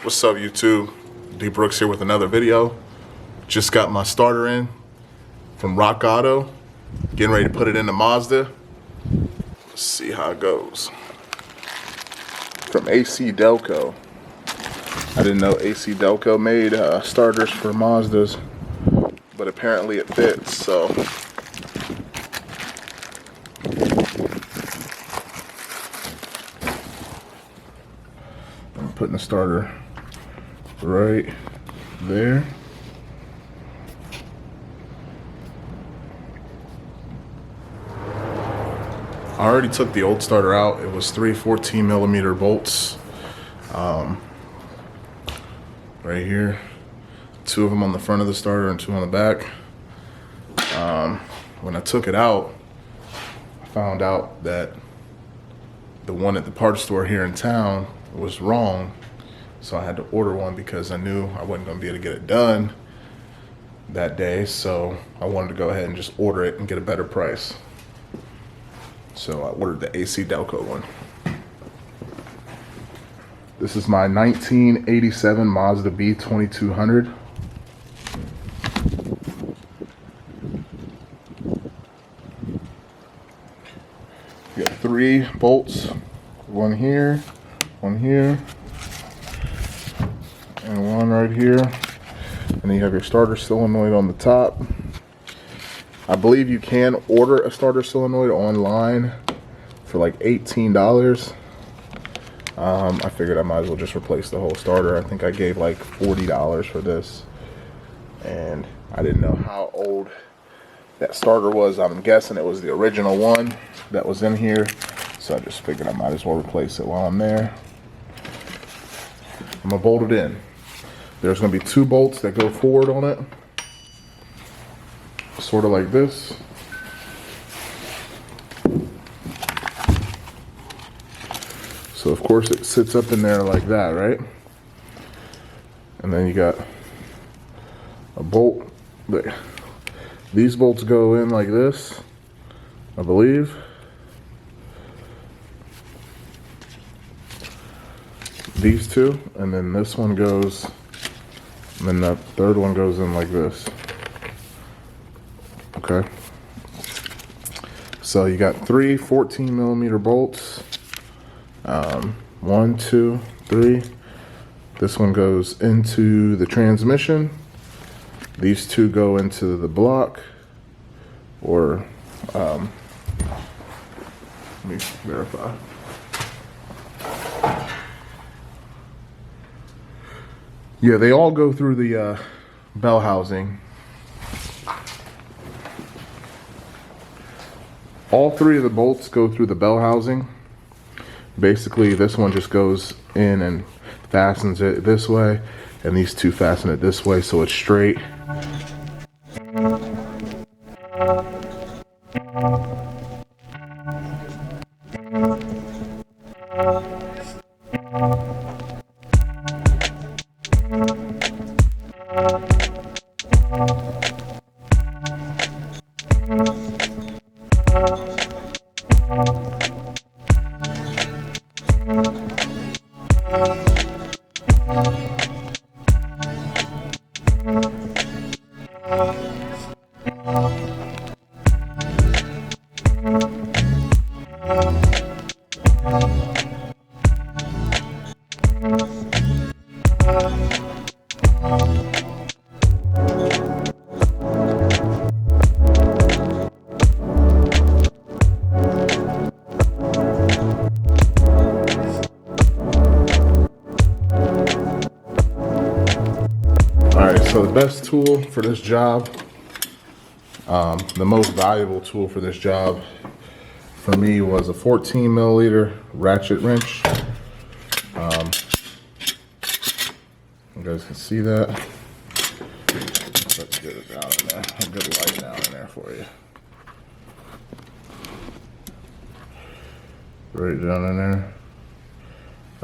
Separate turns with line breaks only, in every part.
What's up, YouTube? D Brooks here with another video. Just got my starter in from Rock Auto. Getting ready to put it in the Mazda. Let's see how it goes. From AC Delco. I didn't know AC Delco made starters for Mazdas, but apparently it fits, so. I'm putting the starter right there. I already took the old starter out. It was 3 14mm bolts right here. 2 of them on the front of the starter and 2 on the back. When I took it out, I found out that the one at the parts store here in town was wrong. So I had to order one because I knew I wasn't going to be able to get it done that day. So I wanted to go ahead and just order it and get a better price. So I ordered the AC Delco one. This is my 1987 Mazda b2200. You got 3 bolts, one here, and one right here. And then you have your starter solenoid on the top. I believe you can order a starter solenoid online for like $18. I figured I might as well just replace the whole starter. I think I gave like $40 for this. And I didn't know how old that starter was. I'm guessing it was the original one that was in here. So I just figured I might as well replace it while I'm there. I'm gonna bolt it in. There's gonna be 2 bolts that go forward on it. Sort of like this. So of course it sits up in there like that, right? And then you got a bolt there. These bolts go in like this, I believe. These 2, and then this one goes, and then the third one goes in like this. Okay. So you got 3 14mm bolts. 1, 2, 3. This one goes into the transmission. These 2 go into the block. Or let me verify. Yeah, they all go through the bell housing. All 3 of the bolts go through the bell housing. Basically, this one just goes in and fastens it this way, and these 2 fasten it this way so it's straight. So the best tool for this job, the most valuable tool for this job for me was a 14mm ratchet wrench. You guys can see that. Let's get it down in there. A good light down in there for you. Right down in there.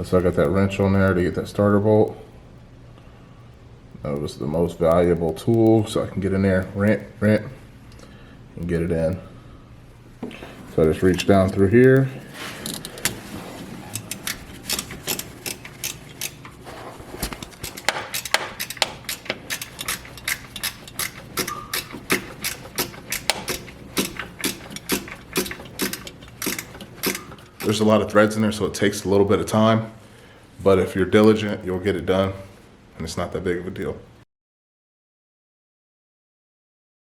So I got that wrench on there to get that starter bolt. That was the most valuable tool, so I can get in there, rent, and get it in. So I just reach down through here. There's a lot of threads in there, so it takes a little bit of time. But if you're diligent, you'll get it done, and it's not that big of a deal.